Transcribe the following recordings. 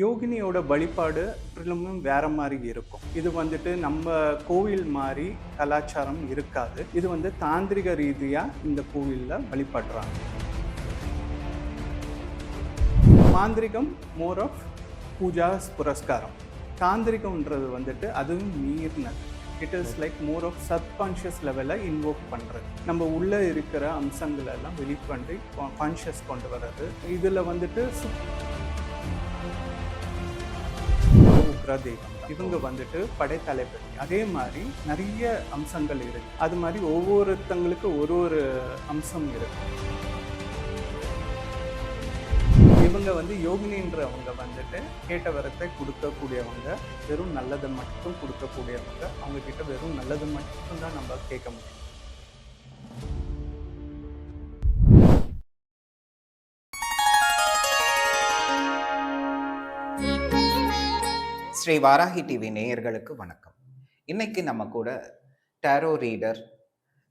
யோகினியோட வழிபாடு முற்றிலுமும் வேற மாதிரி இருக்கும். இது வந்துட்டு நம்ம கோவில் மாதிரி கலாச்சாரம் இருக்காது. இது தாந்திரிக ரீதியா இந்த கோவில்ல வழிபடுறாங்க. மாந்திரிகம் மோர் ஆஃப் பூஜா புரஸ்காரம். தாந்திரிகம்ன்றது அதுவும் மீறினது. It is like more of subconscious லெவலில் இன்வோக் பண்ணுறது. நம்ம உள்ளே இருக்கிற அம்சங்கள் எல்லாம் வெளிப்பண்ணி கான்ஷியஸ் கொண்டு வர்றது. இதில் உக்ர தெய்வம் இவங்க படைத்தலைவர். அதே மாதிரி நிறைய அம்சங்கள் இருக்கு. அது மாதிரி ஒவ்வொருத்தங்களுக்கு ஒரு ஒரு அம்சம் இருக்கு. இவங்க யோகினின்றவங்க கேட்ட வரத்தை கொடுக்கக்கூடியவங்க, வெறும் நல்லதை மட்டும் கொடுக்கக்கூடியவங்க. அவங்க கிட்ட வெறும் நல்லது மட்டும் தான் நம்ம கேட்க முடியும். ஸ்ரீ வாராகி டிவி நேயர்களுக்கு வணக்கம். இன்னைக்கு நம்ம கூட டாரோ ரீடர்,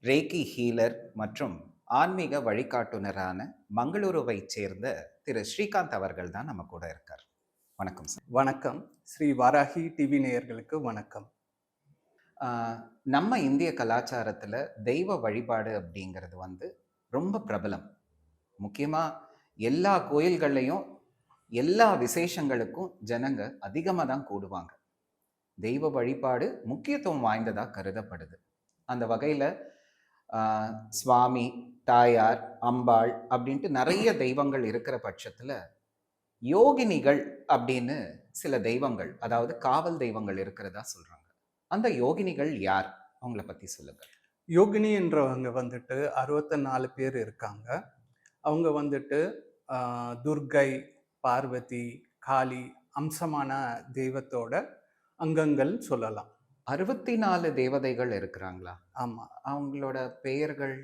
ரேக்கி ஹீலர் மற்றும் ஆன்மீக வழிகாட்டுனரான மங்களூருவை சேர்ந்த திரு ஸ்ரீகாந்த் அவர்கள் தான் நம்ம கூட இருக்கார். வணக்கம் சார். வணக்கம். ஸ்ரீ வாராகி டிவி நேயர்களுக்கு வணக்கம். நம்ம இந்திய கலாச்சாரத்தில் தெய்வ வழிபாடு அப்படிங்கிறது ரொம்ப பிரபலம். முக்கியமாக எல்லா கோயில்கள்லையும் எல்லா விசேஷங்களுக்கும் ஜனங்க அதிகமாக தான் கூடுவாங்க. தெய்வ வழிபாடு முக்கியத்துவம் வாய்ந்ததாக கருதப்படுது. அந்த வகையில் சுவாமி, தாயார், அம்பாள் அப்படின்ட்டு நிறைய தெய்வங்கள் இருக்கிற பட்சத்தில் யோகினிகள் அப்படின்னு சில தெய்வங்கள், அதாவது காவல் தெய்வங்கள் இருக்கிறதா சொல்கிறாங்க. அந்த யோகினிகள் யார்? அவங்கள பற்றி சொல்லுங்கள். யோகினி என்றவங்க 64 பேர் இருக்காங்க. அவங்க துர்கை, பார்வதி, காளி அம்சமான தெய்வத்தோட அங்கங்கள் சொல்லலாம். 64 தேவதைகள் இருக்கிறாங்களா? ஆமாம். அவங்களோட பெயர்கள்?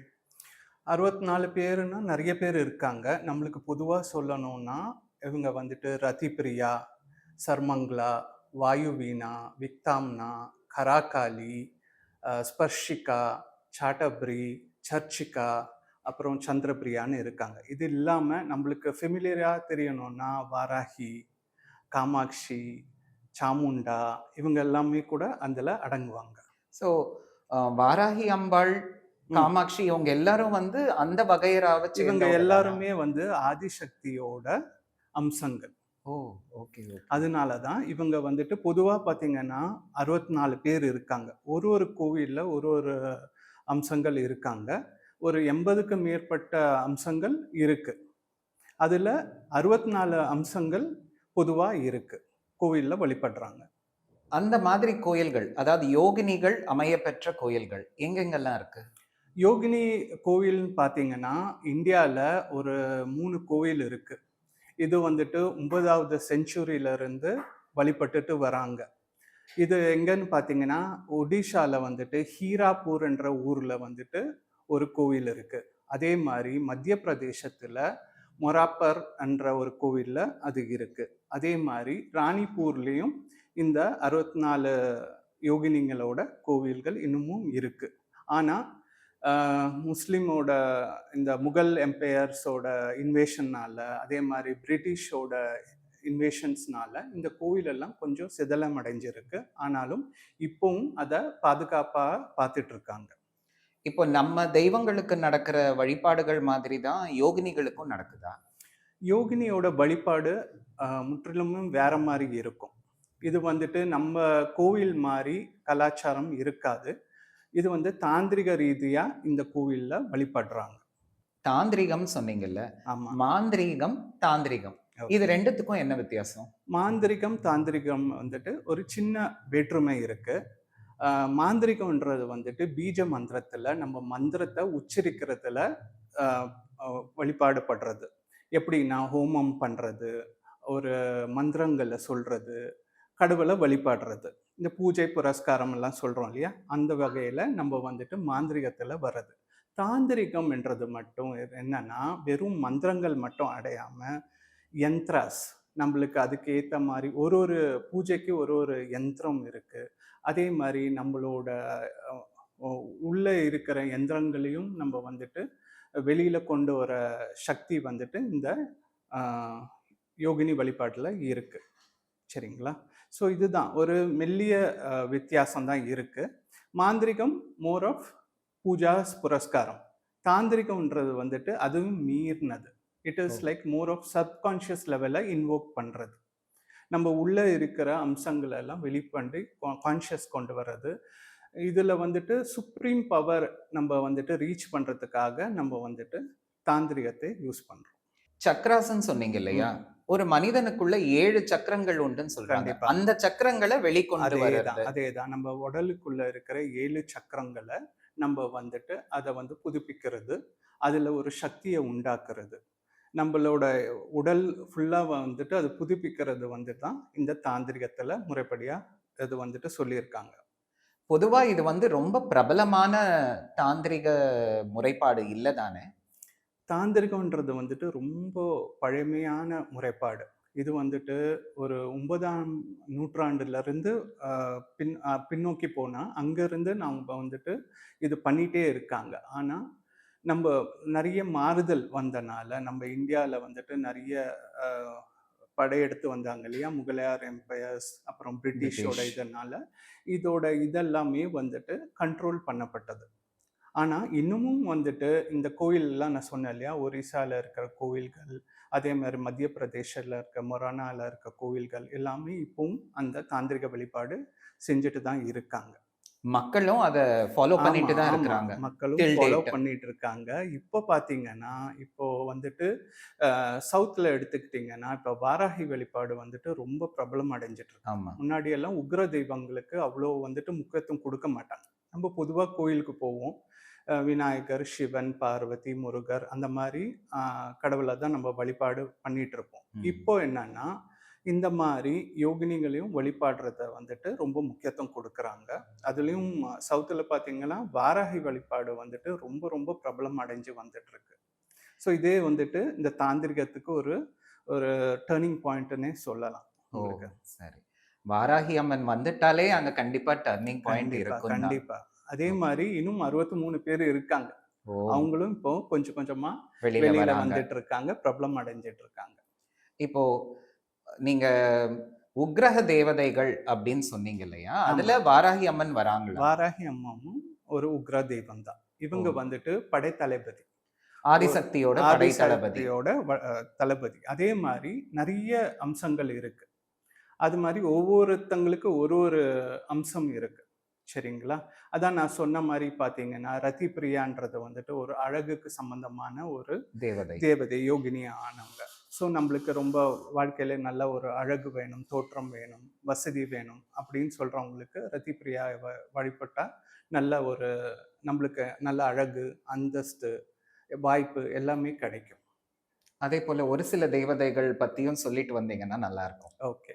64 பேருன்னா நிறைய பேர் இருக்காங்க. நம்மளுக்கு பொதுவாக சொல்லணும்னா இவங்க ரதிப்பிரியா, சர்மங்களா, வாயுவீணா, விக்தாம்னா, கராகாலி, ஸ்பர்ஷிகா, சாட்டப்ரி, சர்ச்சிகா, அப்புறம் சந்திரபிரியான்னு இருக்காங்க. இது இல்லாமல் நம்மளுக்கு ஃபெமிலியராக தெரியணும்னா வாராகி, காமாட்சி, சாமுண்டா இவங்க எல்லாமே கூட அதில் அடங்குவாங்க. ஸோ வாராகி அம்பாள், காமாட்சி இவங்க எல்லாரும் அந்த வகையராக இவங்க எல்லாருமே ஆதிசக்தியோட அம்சங்கள். ஓ, ஓகே. அதனால தான் இவங்க பொதுவாக பார்த்தீங்கன்னா 64 பேர் இருக்காங்க. ஒரு ஒரு கோவிலில் ஒரு ஒரு அம்சங்கள் இருக்காங்க. ஒரு 80க்கும் மேற்பட்ட அம்சங்கள் இருக்கு. அதில் 64 அம்சங்கள் பொதுவாக இருக்கு, கோவிலில் வழிபடுறாங்க. அந்த மாதிரி கோயில்கள், அதாவது யோகினிகள் அமைய பெற்ற கோயில்கள் எங்கெங்கெல்லாம் இருக்கு? யோகினி கோவில்னு பார்த்தீங்கன்னா இந்தியாவில் ஒரு 3 கோவில் இருக்கு. இது 9வது செஞ்சுரியிலிருந்து வழிபட்டுட்டு வராங்க. இது எங்கன்னு பார்த்தீங்கன்னா ஒடிஷாவில் ஹீராப்பூர் என்ற ஊரில் ஒரு கோவில் இருக்கு. அதே மாதிரி மத்திய பிரதேசத்தில் மொராப்பர் என்ற ஒரு கோவிலில் அது இருக்கு. அதே மாதிரி ராணிப்பூர்லேயும் இந்த 64 யோகினிங்களோட கோவில்கள் இன்னமும் இருக்கு. ஆனால் முஸ்லீமோட இந்த முகல் எம்பையர்ஸோட இன்வேஷன்னால, அதே மாதிரி பிரிட்டிஷோட இன்வேஷன்ஸ்னால இந்த கோவிலெல்லாம் கொஞ்சம் சிதலம் அடைஞ்சிருக்கு. ஆனாலும் இப்பவும் அதை பாதுகாப்பாக பார்த்துட்டு இருக்காங்க. இப்போ நம்ம தெய்வங்களுக்கு நடக்கிற வழிபாடுகள் மாதிரி தான் யோகினிகளுக்கும் நடக்குதா? யோகினியோட வழிபாடு முற்றிலுமும் வேற மாதிரி இருக்கும். இது நம்ம கோவில் மாதிரி கலாச்சாரம் இருக்காது. இது தாந்திரிக ரீதியா இந்த கோவில்ல வழிபடுறாங்க. தாந்திரிகம் சொன்னீங்கல்ல? ஆமா. மாந்திரீகம், தாந்திரிகம், இது ரெண்டுத்துக்கும் என்ன வித்தியாசம்? மாந்திரிகம், தாந்திரிகம் ஒரு சின்ன வேற்றுமை இருக்கு. மாந்திரிகம்ன்றது பீஜ மந்திரத்தில் நம்ம மந்திரத்தை உச்சரிக்கிறதுல வழிபாடு படுறது. எப்படின்னா ஹோமம் பண்ணுறது, ஒரு மந்திரங்களை சொல்கிறது, கடவுளை வழிபாடுறது, இந்த பூஜை புரஸ்காரம் எல்லாம் சொல்கிறோம் இல்லையா, அந்த வகையில் நம்ம மாந்திரிகத்தில் வர்றது. தாந்திரிகம் என்றது மட்டும் என்னன்னா வெறும் மந்திரங்கள் மட்டும் அடையாமல் யந்த்ராஸ், நம்மளுக்கு அதுக்கு ஏற்ற மாதிரி ஒரு ஒரு பூஜைக்கு ஒரு ஒரு யந்திரம் இருக்குது. அதே மாதிரி நம்மளோட உள்ளே இருக்கிற யந்திரங்களையும் நம்ம வெளியில் கொண்டு வர சக்தி இந்த யோகினி வழிபாட்டில் இருக்குது. சரிங்களா? ஸோ இதுதான் ஒரு மெல்லிய வித்தியாசம் தான் இருக்கு. மாந்திரிகம் மோர் ஆஃப் பூஜாஸ், புரஸ்காரம். தாந்திரிகம்ன்றது வந்துட்டு அதுவும் மீறினது. It oh! Is like more of subconscious லெவல்ல இன்வோக் பண்றது. நம்ம உள்ள இருக்கிற அம்சங்கள எல்லாம் வெளிப்பண்டி கான்ஷியஸ் கொண்டு வர்றது. இதுல வந்துட்டு சுப்ரீம் பவர் நம்ம வந்துட்டு ரீச் பண்றதுக்காக நம்ம வந்துட்டு தாந்திரிகத்தை யூஸ் பண்றோம். சக்ராஸ்ன்னு சொன்னீங்க இல்லையா? ம். ஒரு மனிதனுக்குள்ள 7 சக்கரங்கள் உண்டுன்னு சொல்றாங்க. கண்டிப்பா. அந்த சக்கரங்கள வெளிக்கொண்டு அதேதான், வர்றது. அதேதான். நம்ம உடலுக்குள்ள இருக்கிற 7 சக்கரங்கள நம்ம வந்துட்டு அத வந்து புதுப்பிக்கிறது. அதுல ஒரு சக்திய உண்டாக்குறது. நம்மளோட உடல் ஃபுல்லா வந்துட்டு அது புதுப்பிக்கிறது வந்து தான் இந்த தாந்திரிகத்துல முறைப்படியா இது வந்துட்டு சொல்லியிருக்காங்க. பொதுவா இது வந்து ரொம்ப பிரபலமான தாந்திரிக முறைப்பாடு இல்ல தானே? தாந்திரிகம்ன்றது வந்துட்டு ரொம்ப பழமையான முறைப்பாடு. இது வந்துட்டு ஒரு 9ஆம் நூற்றாண்டுலருந்து அ பின்னோக்கி போனா, அங்கருந்து நம்ப வந்துட்டு இது பண்ணிட்டே இருக்காங்க. ஆனா, நம்ப நெறைய மாறுதல் வந்தனால, நம்ம இந்தியால வந்துட்டு நெறைய அ படையெடுத்து வந்தாங்க இல்லையா? முகலாயர் எம்பயர்ஸ், அப்புறம் பிரிட்டிஷோட பிரிட்டிஷ். இதனால, இதோட இதெல்லாமே வந்துட்டு கண்ட்ரோல் பண்ணப்பட்டது. ஆனா, இன்னமும் வந்துட்டு இந்த கோயில்லாம் நான் சொன்னேன் இல்லையா? ஒரிசால இருக்கிற கோவில்கள், அதே மாரி மத்திய பிரதேசல இருக்க மொரானால இருக்க கோவில்கள் எல்லாமே இப்பவும் அந்த தாந்திரிக வழிபாடு செஞ்சுட்டு தான் இருக்காங்க. மக்களும் அத ஃபாலோ ஆமா, பண்ணிட்டு தான் ஆமா. இருக்கிறாங்க. மக்களும் டில் ஃபாலோ டேட். பண்ணிட்டு இருக்காங்க. இப்போ பார்த்தீங்கன்னா, இப்போ வந்துட்டு சவுத்ல எடுத்துக்கிட்டீங்கன்னா, இப்ப வாராகி வழிபாடு வந்துட்டு ரொம்ப பிரபலம் அடைஞ்சுட்டு இருக்கு. ஆமா. முன்னாடியெல்லாம் உக்ர தெய்வங்களுக்கு அவ்வளோ வந்துட்டு முக்கியத்துவம் குடுக்க மாட்டாங்க. நம்ம பொதுவா கோயிலுக்கு போவோம். விநாயகர், சிவன், பார்வதி, முருகர் அந்த மாரி அ கடவுள தான் நம்ம வழிபாடு பண்ணிட்டு இருப்போம். ம். இப்போ என்னன்னா, இந்த மாரி யோகினிகளையும் வழிபாடுறத வந்துட்டு ரொம்ப முக்கியத்துவம் குடுக்குறாங்க. அதுலயும் சவுத்துல பார்த்தீங்கன்னா, வாராகி வழிபாடு வந்துட்டு ரொம்ப ரொம்ப பிரபலம் அடைஞ்சு வந்துட்டு இருக்கு. ஸோ இதே வந்துட்டு இந்த தாந்திரிகத்துக்கு ஒரு ஒரு டர்னிங் பாயிண்ட்ன்னே சொல்லலாம் ஓ! உங்களுக்கு. சரி. வாராகி அம்மன் வந்துட்டாலே அங்க கண்டிப்பா டர்னிங் பாயிண்ட் கண்டிப்பா, இருக்கும் தான். கண்டிப்பா. அதே ஓகே. மாரி இன்னும் 63 பேர் இருக்காங்க. ஓ! அவங்களும் இப்போ கொஞ்சம் கொஞ்சமா வெளில வெளியில வராங்க. வந்துட்டு இருக்காங்க. பிரபலம் அடைஞ்சுட்டு இருக்காங்க. இப்போ நீங்க உக்கிரக தேவதைகள் அப்படின்னு சொன்னீங்க இல்லையா? ஆமா. அதுல வாராகி அம்மன் வராங்களா? வாராகி அம்மாவும் ஒரு உக்ர தெய்வம் தான். ஓ! இவங்க வந்துட்டு படைத்தளபதி. ஒ ஆதிசக்தியோட படை தளபதி. ஆதிசக்தியோட தளபதி. அதே மாரி நெறைய அம்சங்கள் இருக்கு. அது மாரி ஒவ்வொருத்தங்களுக்கு ஒரு ஒரு அம்சம் இருக்கு. சரிங்களா? அதான் நான் சொன்ன மாரி பார்த்தீங்கன்னா, ரதி பிரியான்றது வந்துட்டு ஒரு அழகுக்கு சம்மந்தமான ஒரு தேவதை. தேவதை, யோகினி ஆனவங்க. ஸோ நம்மளுக்கு ரொம்ப வாழ்க்கையில நல்ல ஒரு அழகு வேணும், தோற்றம் வேணும், வசதி வேணும் அப்படின்னு சொல்றவங்களுக்கு ரதி பிரியாவ வழிபட்டா நல்ல ஒரு நம்மளுக்கு நல்ல அழகு, அந்தஸ்து, வாய்ப்பு எல்லாமே கிடைக்கும். அதேபோல ஒரு சில தேவதைகள் பத்தியும் சொல்லிட்டு வந்தீங்கன்னா நல்லா இருக்கும். ஓகே.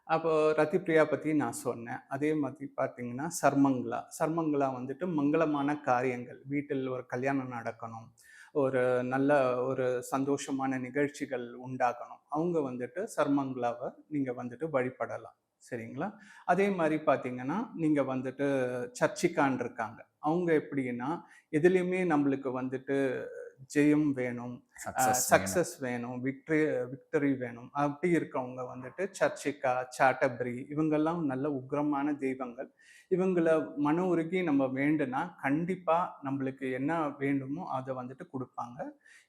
அப்போ ரத்திப்ரியா பத்தி நான் சொன்னேன். அதே மாதிரி பார்த்தீங்கன்னா, சர்மங்களா. சர்மங்களா வந்துட்டு மங்களமான காரியங்கள். வீட்டில் ஒரு கல்யாணம் நடக்கணும். ஒரு நல்ல ஒரு சந்தோஷமான நிகழ்ச்சிகள் உண்டாகணும். அவங்க வந்துட்டு சர்மங்களாவ நீங்க வந்துட்டு வழிபடலாம். சரிங்களா? அதே மாரி பார்த்தீங்கன்னா, நீங்க வந்துட்டு சர்ச்சிகான்னு இருக்காங்க. அவங்க எப்படின்னா, எதுலயுமே நம்மளுக்கு வந்துட்டு ஜெயம் வேணும். சக்சஸ் வேணும். சக்சஸ் வேணும், விக்டரி வேணும். அப்படி இருக்கவங்க வந்துட்டு சர்ச்சிகா, சாட்டபிரி இவங்கெல்லாம் நல்ல உக்கிரமான தெய்வங்கள். இவங்கள மன உருகி நம்ம வேண்டுனா, கண்டிப்பா நம்மளுக்கு என்ன வேண்டுமோ அத வந்துட்டு குடுப்பாங்க.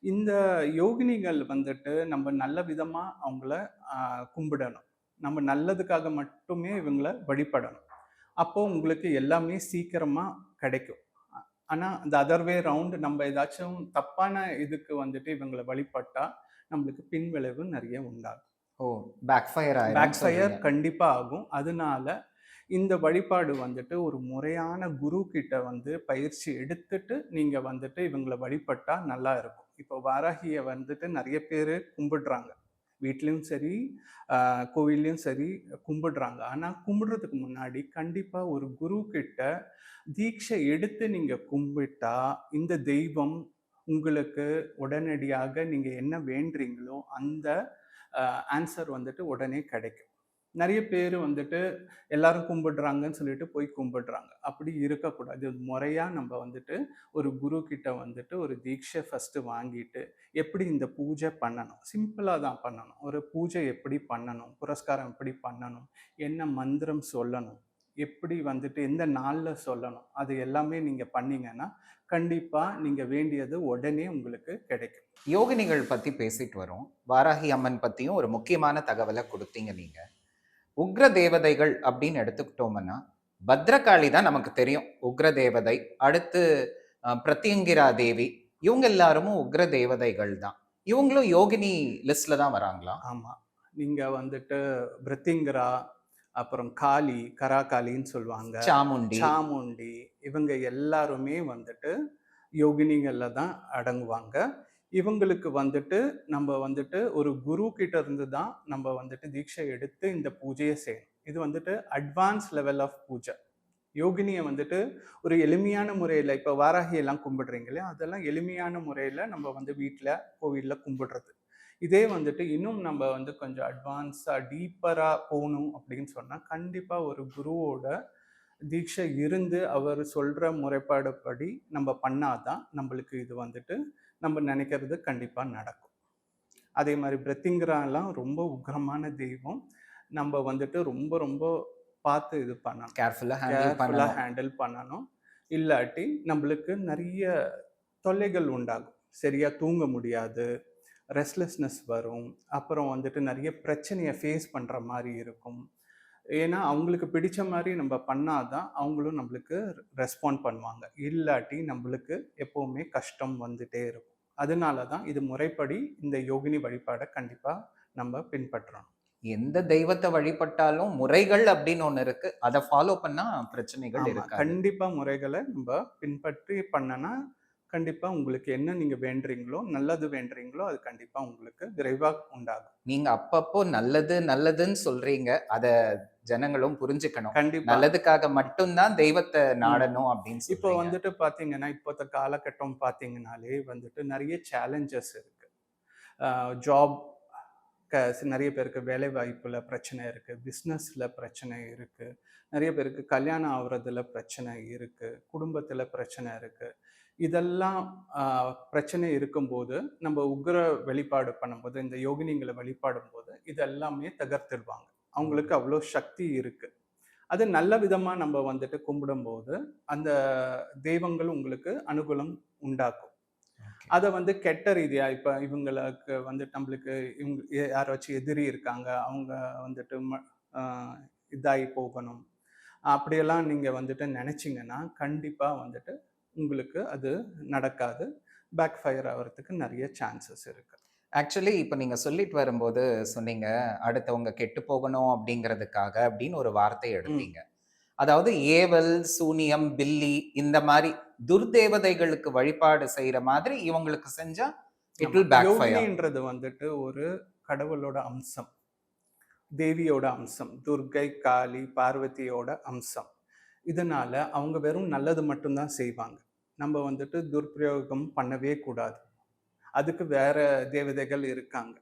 இந்த யோகினிகள் வந்துட்டு நம்ம நல்ல விதமா அவங்கள அ கும்பிடணும். நம்ம நல்லதுக்காக மட்டுமே இவங்கள வழிபடணும். அப்போ உங்களுக்கு எல்லாமே சீக்கிரமா கிடைக்கும். அ ஆனா, இந்த அதர் வே ரவுண்ட் நம்ம ஏதாச்சும் தப்பான இதுக்கு வந்துட்டு இவங்கள வழிபட்டா, நம்மளுக்கு பின்விளைவு நெறைய உண்டாகும். ஓ! பேக் ஃபயர் பேக் ஆயிரும்னு ஃபயர் சொல்றீங்க. கண்டிப்பா ஆகும். அதனால இந்த வழிபாடு வந்துட்டு ஒரு முறையான குரு கிட்ட வந்து பயிற்சி எடுத்துட்டு, நீங்க வந்துட்டு இவங்கள வழிபட்டா நல்லா இருக்கும். இப்போ வாராகிய வந்துட்டு நெறைய பேரு கும்பிடுறாங்க. வீட்லயும் சரி, அ கோவில்லயும் சரி கும்பிடுறாங்க. ஆனா கும்பிடுறதுக்கு முன்னாடி கண்டிப்பா ஒரு குரு கிட்ட தீட்சை எடுத்து நீங்க கும்பிட்டா, இந்த தெய்வம் உங்களுக்கு உடனடியாக நீங்க என்ன வேண்டுறீங்களோ, அந்த அ ஆன்ஸர் வந்துட்டு உடனே கிடைக்கும். நெறைய பேரு வந்துட்டு எல்லாரும் கும்பிடுறாங்கன்னு சொல்லிட்டு போய் கும்பிடுறாங்க. அப்படி இருக்கக்கூடாது. இது முறையா நம்ப வந்துட்டு ஒரு குரு கிட்ட வந்துட்டு ஒரு தீட்சை ஃபர்ஸ்ட்டு வாங்கிட்டு, எப்படி இந்த பூஜை பண்ணணும்? சிம்பிளா தான் பண்ணணும். ஒரு பூஜை எப்படி பண்ணணும்? புரஸ்காரம் எப்படி பண்ணணும்? என்ன மந்திரம் சொல்லணும்? எப்படி வந்துட்டு எந்த நாள்ல சொல்லணும்? அது எல்லாமே நீங்க பண்ணீங்கன்னா, கண்டிப்பா நீங்க வேண்டியது உடனே உங்களுக்கு கிடைக்கும். யோகினிகள் பத்தி பேசிட்டு வரோம். வாராகி அம்மன் பத்தியும் ஒரு முக்கியமான தகவல குடுத்தீங்க நீங்க. உக்ர தேவதைகள் அப்படின்னு எடுத்துக்கிட்டோம்னா, பத்ரகாளி தான் நமக்கு தெரியும். உக்ர தேவதை. அடுத்து பிரத்யங்கிரா தேவி. இவங்க எல்லாரும் உக்ர தேவதைகள் தான். இவங்களும் யோகினி லிஸ்ட்ல தான் வராங்களா? ஆமா. நீங்க வந்துட்டு பிரித்திங்கரா, அப்புறம் காளி, கராகாளின்னு சொல்லுவாங்க. சாமுண்டி. சாமுண்டி இவங்க எல்லாருமே வந்துட்டு யோகினிகள்ல தான் அடங்குவாங்க. இவங்களுக்கு வந்துட்டு நம்ப வந்துட்டு ஒரு குரு கிட்ட இருந்து தான் நம்ப வந்துட்டு தீட்சை எடுத்து இந்த பூஜைய செய்யணும். இது வந்துட்டு அட்வான்ஸ் லெவல் ஆஃப் பூஜை. யோகினிய வந்துட்டு ஒரு எளிமையான முறையில இப்ப வாராகி எல்லாம் கும்பிடுறீங்க இல்லையா? அதெல்லாம் எளிமையான முறையில நம்ம வந்து வீட்ல, கோவில்ல கும்பிடுறது. இதே வந்துட்டு இன்னும் நம்ம வந்து கொஞ்சம் அட்வான்ஸா, டீப்பரா போணும் அப்படின்னு சொன்னா, கண்டிப்பா ஒரு குருவோட தீட்சை இருந்து அவர் சொல்ற முறைப்பாடுபடி நம்ம பண்ணா தான் நம்மளுக்கு இது வந்துட்டு நம்ம நினைக்கிறது கண்டிப்பா நடக்கும். அதே மாரி பிரத்திங்கராலாம் ரொம்ப உக்கிரமான தெய்வம். நம்ம வந்துட்டு ரொம்ப ரொம்ப பார்த்து இது பண்ணணும். கேர்ஃபுல்லா ஹேண்டில் கேர்ஃபுல்லா பண்ணணும். ஹேண்டில் பண்ணணும். இல்லாட்டி நம்மளுக்கு நெறைய தொல்லைகள் உண்டாகும். சரியா தூங்க முடியாது. ரெஸ்ட்லெஸ்னஸ் வரும். அப்புறம் வந்துட்டு நெறைய பிரச்சனைய ஃபேஸ் பண்ற மாரி இருக்கும். ஏன்னா, அவங்களுக்கு பிடிச்ச மாரி நம்ம பண்ணா தான், அவங்களும் நம்மளுக்கு ரெஸ்பாண்ட் பண்ணுவாங்க. இல்லாட்டி நம்மளுக்கு எப்பவுமே கஷ்டம் வந்துட்டே இருக்கும். அதனால தான் இது முறைப்படி இந்த யோகினி வழிபாட கண்டிப்பா நம்ம பின்பற்றணும். எந்த தெய்வத்த வழிபட்டாலும் முறைகள் அப்படின்னு ஒண்ணு இருக்கு. அத ஃபாலோ பண்ணா பிரச்சனைகள் ஆமா. இருக்காது. கண்டிப்பா முறைகள நம்ப பின்பற்றி பண்ணனா, கண்டிப்பா உங்களுக்கு என்ன நீங்க வேண்டுறீங்களோ, நல்லது வேண்டுறீங்களோ, அது கண்டிப்பா உங்களுக்கு விரைவா உண்டாகும். நீங்க அப்பப்போ நல்லது, நல்லதுன்னு சொல்றீங்க. அத ஜனங்களும் புரிஞ்சுக்கணும். கண்டிப்பா. நல்லதுக்காக மட்டும் தான் தெய்வத்த ம். நாடணும் அப்படின்னு இப்போ சொல்றீங்க. வந்துட்டு பார்த்தீங்கன்னா, இப்போத்த காலகட்டம் பார்த்தீங்கனாலே வந்துட்டு நெறைய சேலஞ்சஸ் இருக்கு. அ ஜாப் நெறைய பேருக்கு வேலை வாய்ப்புல பிரச்சனை இருக்கு. பிசினஸ்ல பிரச்சனை இருக்கு. நெறைய பேருக்கு கல்யாணம் ஆவுறதுல பிரச்சனை இருக்கு. குடும்பத்தில பிரச்சனை இருக்கு. இதெல்லாம் அ பிரச்சனை இருக்கும்போது, நம்ம உக்கிர வெளிப்பாடு பண்ணும்போது, இந்த யோகினிங்கள வழிபாடும்போது, இது எல்லாமே தகர்த்துடுவாங்க. அவங்களுக்கு அவ்ளோ சக்தி இருக்கு. அது நல்ல விதமா நம்ம வந்துட்டு கும்பிடும்போது, அந்த தெய்வங்கள் உங்களுக்கு அனுகூலம் உண்டாக்கும். ஓகே. அத வந்து கெட்ட ரீதியா இப்ப இவங்களுக்கு வந்து நம்மளுக்கு யாராச்சும் எதிரி இருக்காங்க. அவங்க வந்துட்டு அ இதாயி போகணும். அப்படியெல்லாம் நீங்க வந்துட்டு நெனச்சீங்கன்னா, கண்டிப்பா வந்துட்டு உங்களுக்கு அது நடக்காது. பேக் ஃபயர் ஆவறதுக்கு நெறைய சான்சஸ் இருக்கு. ஆக்சுவலி இப்ப நீங்க சொல்லிட்டு வரும்போது சொன்னீங்க, அடுத்தவங்க கெட்டு போகணும் அப்படிங்கிறதுக்காக அப்படின்னு ஒரு வார்த்தை ம். எடுத்தீங்க. அதாவது ஏவல், சூனியம், பில்லி இந்த மாரி துர்தேவதைகளுக்கு வழிபாடு செய்ற மாதிரி இவங்களுக்கு செஞ்சா இட் ஆமா. Will back fire. யோகினின்றது வந்துட்டு ஒரு கடவுளோட அம்சம். தேவியோட அம்சம். துர்க்கை, காளி, பார்வதியோட அம்சம். இதனால அவங்க வெறும் நல்லது மட்டும் தான் செய்வாங்க. நம்ம வந்துட்டு துர்பிரயோகம் பண்ணவே கூடாது. அதுக்கு வேற தேவதைகள் இருக்காங்க.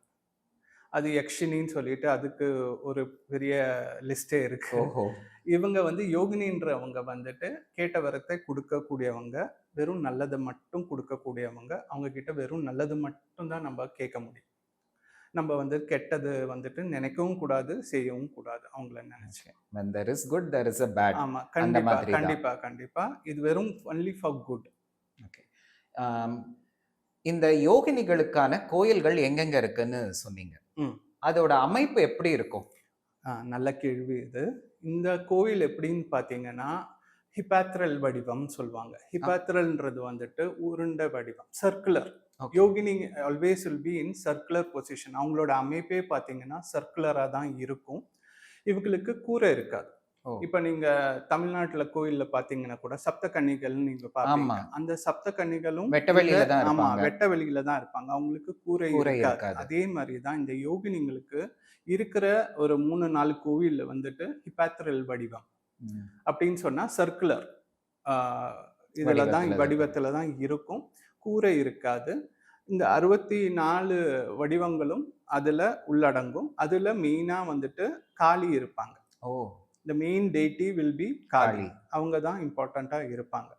அது யக்ஷினின்னு சொல்லிட்டு அதுக்கு ஒரு பெரிய லிஸ்ட்டே இருக்கு. ஓஹோ! இவங்க வந்து யோகினின்றவங்க வந்துட்டு கேட்ட வரத்தை குடுக்கக்கூடியவங்க. வெறும் நல்லத மட்டும் குடுக்கக்கூடியவங்க. அவங்க கிட்ட வெறும் நல்லது மட்டும் தான் நம்ப கேட்க முடியும். நம்ப வந்து கெட்டது வந்துட்டு நினைக்கவும் கூடாது, செய்யவும் கூடாது அவங்கள நெனச்சு. Okay. when there is good there is a bad. ஆமா. அந்த கண்டிப்பா, மாதிரி தான். கண்டிப்பா, கண்டிப்பா. இது வெறும் ஒன்லி ஃபார் குட். ஓகே. ஆம், இந்த யோகினிகளுக்கான கோயில்கள் எங்கெங்க இருக்குன்னு சொன்னீங்க. ம். அதோட அமைப்பு எப்படி இருக்கும்? நல்ல கேள்வி இது. இந்த கோவில் எப்படின்னு பார்த்தீங்கன்னா, ஹிபாத்ரல் வடிவம்னு சொல்லுவாங்க. அ ஹிபாத்ரல்ன்றது வந்துட்டு உருண்ட வடிவம். Circular. Okay. Yogini always will be in circular position. அவங்களோட அமைப்பே பார்த்தீங்கன்னா, சர்க்குலரா தான் இருக்கும். இவங்களுக்கு கூரை இருக்காது. ஓ! இப்ப நீங்க தமிழ்நாட்டுல கோயில்ல பார்த்தீங்கன்னா கூட சப்த கன்னிகள்னு நீங்க பார்ப்பீங்க. ஆமா. அந்த சப்த கன்னிகளும் வெட்ட இந்த வெளியில தான் ஆமா இருப்பாங்க. வெட்ட வெளியில தான் இருப்பாங்க. அவங்களுக்கு கூரை கூரை இருக்காது. இருக்காது. அதே மாரி தான் இந்த யோகினிங்களுக்கு இருக்கிற ஒரு 3, 4 கோவில்ல வந்துட்டு ஹிபாத்ரல் வடிவம். ம். அப்படின்னு சொன்னா சர்க்குலர். ஆ இதுல தான் வடிவத்துல தான் இருக்கும். வடிவத்துல தான் இருக்கும். கூரை இருக்காது. இந்த 64 வடிவங்களும் அதுல உள்ளடங்கும். அதுல மெயினா வந்துட்டு காளி இருப்பாங்க. Oh! The main deity will be Kali. Kali. அவங்க தான் இம்பார்ட்டன்ட்டா இருப்பாங்க.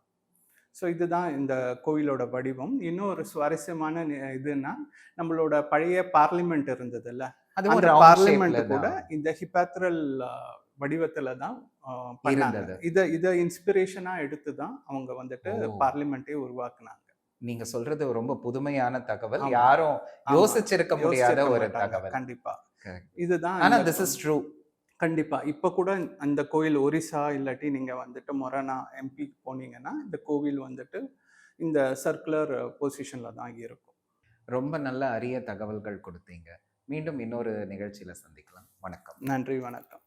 ஸோ இதுதான் இந்த கோவிலோட வடிவம். இன்னும் ஒரு சுவாரஸ்யமான இதுன்னா, நம்மளோட பழைய பார்லிமென்ட் இருந்ததுல்ல, அதுவும் அந்த ரவுண்ட் பார்லிமென்ட் ஷேப்ல கூட தான் இந்த ஹிபாத்ரல் வடிவத்துல தான் பண்ணாங்க. இருந்தது. இத இன்ஸ்பிரேஷனா எடுத்து தான் அவங்க வந்துட்டு ஓ! பார்லிமென்ட்டே உருவாக்குனாங்க. நீங்க சொல்றது ரொம்ப புதுமையான தகவல். ஆமா, யாரும் ஆமா. யோசிச்சிருக்க முடியாத யோசிச்சிருக்க ஒரு மாட்டாங்க. தகவல். கண்டிப்பா. கரெக்ட். இதுதான் ஆனா இந்த திஸ் இஸ் ட்ரூ. கண்டிப்பா. இப்ப கூட அந்த கோயில் ஒரிஸ்சா இல்லாட்டி நீங்க வந்துட்டு மொரானா எம்பி போனீங்கன்னா, இந்த கோவில் வந்துட்டு இந்த சர்க்குலர் பொசிஷன்ல தான் இருக்கும். ரொம்ப நல்ல அரிய தகவல்கள் கொடுத்தீங்க. மீண்டும் இன்னொரு நிகழ்ச்சியில சந்திக்கலாம். வணக்கம். நன்றி, வணக்கம்.